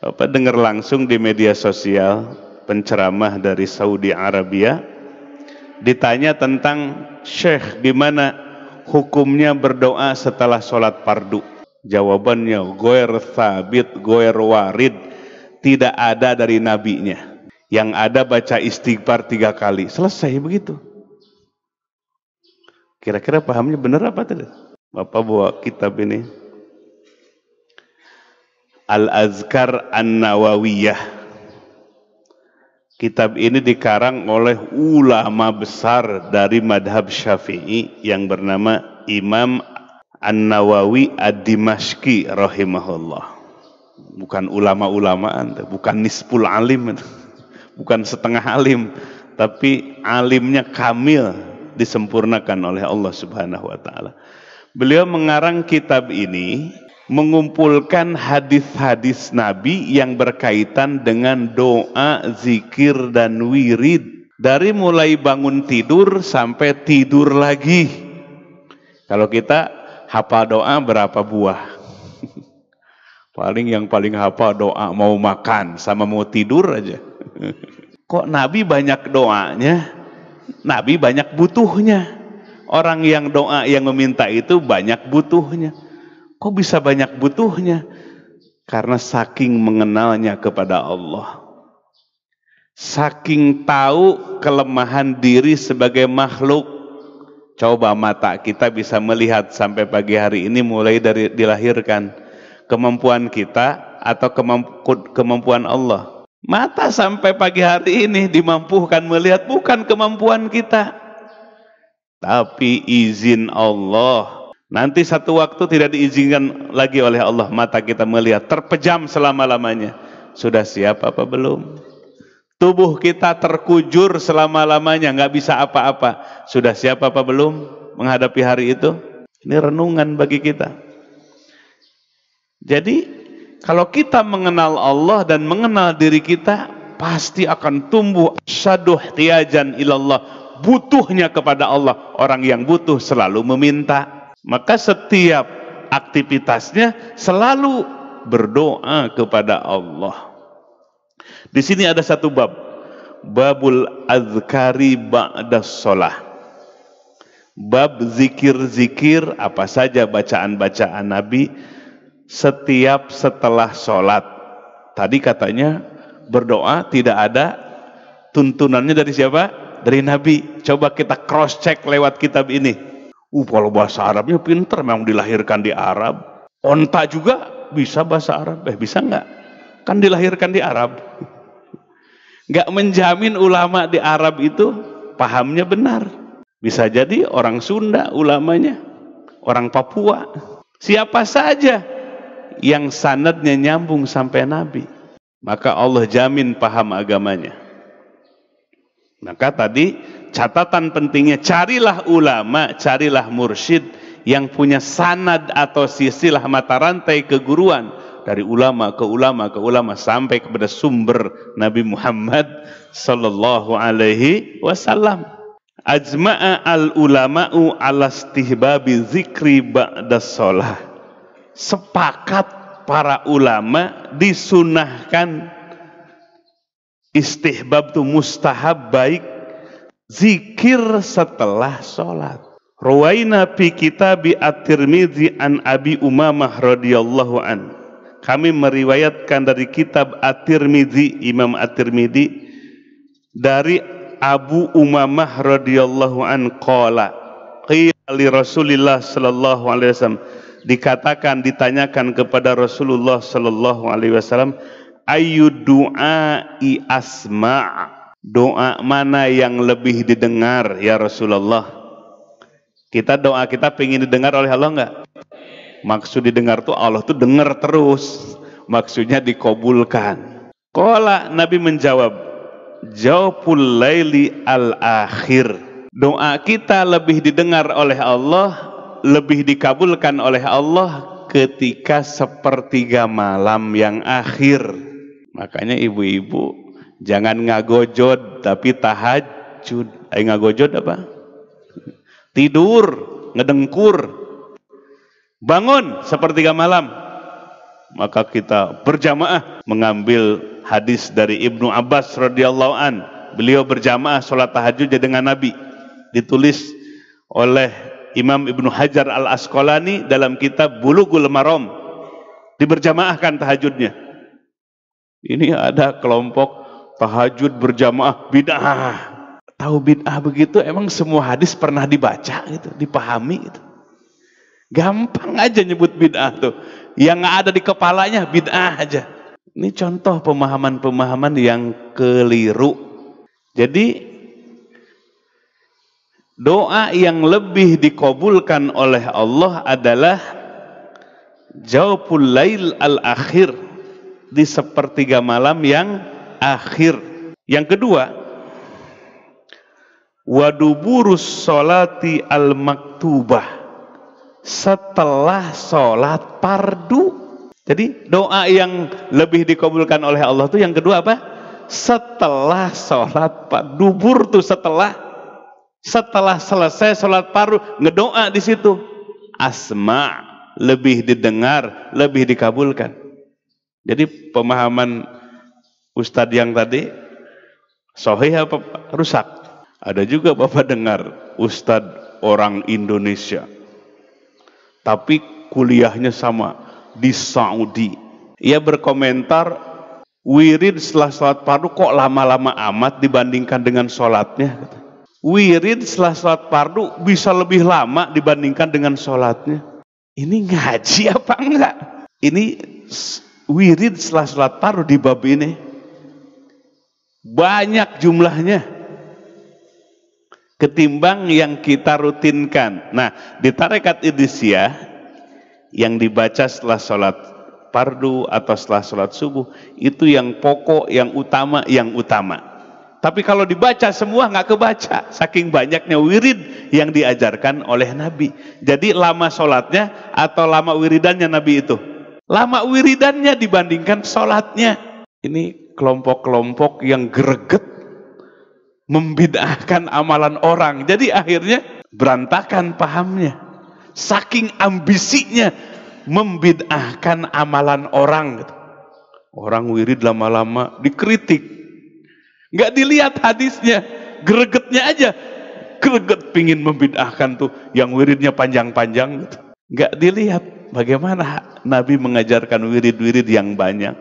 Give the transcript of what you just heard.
Bapak dengar langsung di media sosial penceramah dari Saudi Arabia ditanya tentang Syekh, gimana hukumnya berdoa setelah sholat fardu. Jawabannya goer thabit, goer warid, tidak ada dari nabinya. Yang ada baca istighfar 3 kali, selesai begitu. Kira-kira pahamnya benar apa tidak? Bapak bawa kitab ini, Al-Azkar An-Nawawiyah. Kitab ini dikarang oleh ulama besar dari madhab Syafi'i yang bernama Imam An-Nawawi Ad-Dimashqi rahimahullah. Bukan ulama-ulamaan, bukan nisful alim, bukan setengah alim, tapi alimnya kamil, disempurnakan oleh Allah Subhanahu wa taala. Beliau mengarang kitab ini mengumpulkan hadis-hadis Nabi yang berkaitan dengan doa, zikir dan wirid, dari mulai bangun tidur sampai tidur lagi. Kalau kita hafal doa berapa buah? Yang paling hafal doa mau makan sama mau tidur aja. Kok Nabi banyak doanya? Nabi banyak butuhnya. Orang yang doa yang meminta itu banyak butuhnya. Kok bisa banyak butuhnya? Karena saking mengenalnya kepada Allah, saking tahu kelemahan diri sebagai makhluk. Coba mata kita bisa melihat sampai pagi hari ini mulai dari dilahirkan. Kemampuan kita atau kemampuan Allah? Mata sampai pagi hari ini dimampukan melihat, bukan kemampuan kita, tapi izin Allah. Nanti satu waktu tidak diizinkan lagi oleh Allah mata kita melihat, terpejam selama-lamanya. Sudah siap apa belum? Tubuh kita terkujur selama-lamanya, nggak bisa apa-apa. Sudah siap apa belum menghadapi hari itu? Ini renungan bagi kita. Jadi kalau kita mengenal Allah dan mengenal diri kita, pasti akan tumbuh asyadu ihtiyajan ilallah, butuhnya kepada Allah. Orang yang butuh selalu meminta, maka setiap aktivitasnya selalu berdoa kepada Allah. Di sini ada satu bab, babul azkari ba'das sholah, bab zikir-zikir apa saja bacaan-bacaan Nabi setiap setelah sholat. Tadi katanya berdoa tidak ada tuntunannya dari siapa? Dari Nabi. Coba kita cross check lewat kitab ini. Kalau bahasa Arabnya pinter, memang dilahirkan di Arab. Onta juga bisa bahasa Arab. Bisa nggak? Kan dilahirkan di Arab. Nggak menjamin ulama di Arab itu pahamnya benar. Bisa jadi orang Sunda ulamanya, orang Papua, siapa saja yang sanadnya nyambung sampai Nabi, maka Allah jamin paham agamanya. Maka tadi catatan pentingnya, carilah ulama, carilah mursyid yang punya sanad atau silsilah mata rantai keguruan dari ulama ke ulama ke ulama sampai kepada sumber Nabi Muhammad sallallahu alaihi wasallam. Ajma'a al ulama'u ala istihbabi zikri ba'da sholah. Sepakat para ulama disunahkan, istihbab itu mustahab, baik zikir setelah sholat. Ruwaina fi kitabi At-Tirmidzi an Abi Umamah radhiyallahu an. Kami meriwayatkan dari kitab At-Tirmidzi, Imam At-Tirmidzi, dari Abu Umamah radhiyallahu an qala qila li Rasulillah sallallahu alaihi wasallam, dikatakan, ditanyakan kepada Rasulullah sallallahu alaihi wasallam, ayu du'ai asma', doa mana yang lebih didengar ya Rasulullah? Kita doa kita pengen didengar oleh Allah enggak? Maksud didengar tuh Allah tuh dengar terus, maksudnya dikabulkan. Qala, Nabi menjawab, jawabul laili al-akhir, doa kita lebih didengar oleh Allah, lebih dikabulkan oleh Allah ketika sepertiga malam yang akhir. Makanya ibu-ibu jangan ngagojod tapi tahajud. Ngagojod apa? Tidur, ngedengkur. Bangun sepertiga malam, maka kita berjamaah mengambil hadis dari Ibnu Abbas radhiyallahu an. Beliau berjamaah sholat tahajud dengan Nabi. Ditulis oleh Imam Ibnu Hajar Al-Asqalani dalam kitab Bulughul Maram. Diberjamaahkan tahajudnya. Ini ada kelompok tahajud berjamaah bid'ah. Tahu bid'ah begitu, emang semua hadis pernah dibaca gitu, dipahami gitu. Gampang aja nyebut bid'ah tuh. Yang ada di kepalanya bid'ah aja. Ini contoh pemahaman-pemahaman yang keliru. Jadi doa yang lebih dikabulkan oleh Allah adalah Jawful Lail al-akhir, di sepertiga malam yang akhir. Yang kedua, waduburus sholati al-maktubah, setelah sholat fardu. Jadi doa yang lebih dikabulkan oleh Allah itu yang kedua apa? Setelah sholat fardu. Dubur tuh setelah selesai sholat fardu, ngedoa di situ. Asma, lebih didengar, lebih dikabulkan. Jadi pemahaman Ustadz yang tadi sahih apa rusak? Ada juga Bapak dengar Ustadz orang Indonesia, tapi kuliahnya sama di Saudi. Ia berkomentar, wirid setelah sholat fardu kok lama-lama amat dibandingkan dengan sholatnya. Wirid setelah sholat fardu bisa lebih lama dibandingkan dengan sholatnya. Ini ngaji apa enggak? Ini wirid setelah sholat fardu di bab ini banyak jumlahnya ketimbang yang kita rutinkan. Nah, di tarekat Idrisiyah yang dibaca setelah sholat fardu atau setelah sholat subuh itu yang pokok, yang utama. Tapi kalau dibaca semua nggak kebaca, saking banyaknya wirid yang diajarkan oleh Nabi. Jadi lama sholatnya atau lama wiridannya Nabi itu? Lama wiridannya dibandingkan sholatnya. Ini kelompok-kelompok yang greget membid'ahkan amalan orang. Jadi akhirnya berantakan pahamnya. Saking ambisinya membid'ahkan amalan orang. Orang wirid lama-lama dikritik, nggak dilihat hadisnya, gregetnya aja. Greget pingin membid'ahkan tuh yang wiridnya panjang-panjang gitu. Nggak dilihat bagaimana Nabi mengajarkan wirid-wirid yang banyak.